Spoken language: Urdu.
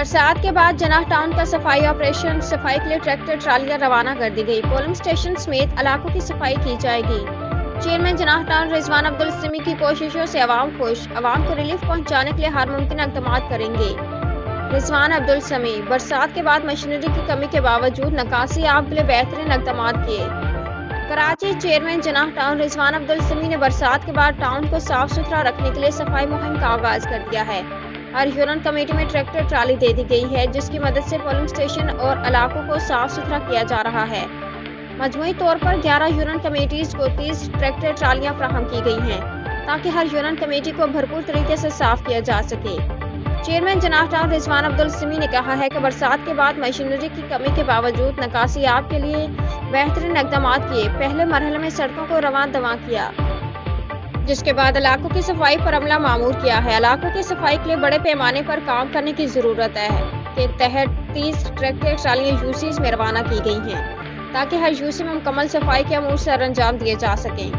برسات کے بعد جناح ٹاؤن کا صفائی آپریشن، صفائی کے لیے ٹریکٹر ٹرالیاں روانہ کر دی گئی۔ پولنگ اسٹیشن سمیت علاقوں کی صفائی کی جائے گی۔ چیئرمین جناح ٹاؤن رضوان عبدالسمی کی کوششوں سے عوام خوش، عوام کو ریلیف پہنچانے کے لیے ہر ممکن اقدامات کریں گے۔ رضوان عبدالسمی برسات کے بعد مشینری کی کمی کے باوجود نکاسی آب کے لیے بہترین اقدامات کیے۔ کراچی چیئرمین جناح ٹاؤن رضوان عبدالسمی نے برسات کے بعد ٹاؤن کو صاف ستھرا رکھنے کے لیے صفائی مہم کا آغاز کر دیا ہے۔ ہر یونٹ کمیٹی میں ٹریکٹر ٹرالی دے دی گئی ہے، جس کی مدد سے پولنگ اسٹیشن اور علاقوں کو صاف ستھرا کیا جا رہا ہے۔ مجموعی طور پر 11 یونٹ کمیٹیز کو 30 ٹریکٹر ٹرالیاں فراہم کی گئی ہیں، تاکہ ہر یونٹ کمیٹی کو بھرپور طریقے سے صاف کیا جا سکے۔ چیئرمین جناح ٹاؤن رضوان عبدالسمی نے کہا ہے کہ برسات کے بعد مشینری کی کمی کے باوجود نکاسی آب کے لیے بہترین اقدامات کیے۔ پہلے مرحلے میں سڑکوں کو رواں دواں کیا، جس کے بعد علاقوں کی صفائی پر عملہ معمور کیا ہے۔ علاقوں کی صفائی کے لیے بڑے پیمانے پر کام کرنے کی ضرورت ہے کے تحت 30 ٹریکٹر ٹرالیاں یوسیز میں روانہ کی گئی ہیں، تاکہ ہر یوسی میں مکمل صفائی کے امور سر انجام دیے جا سکیں۔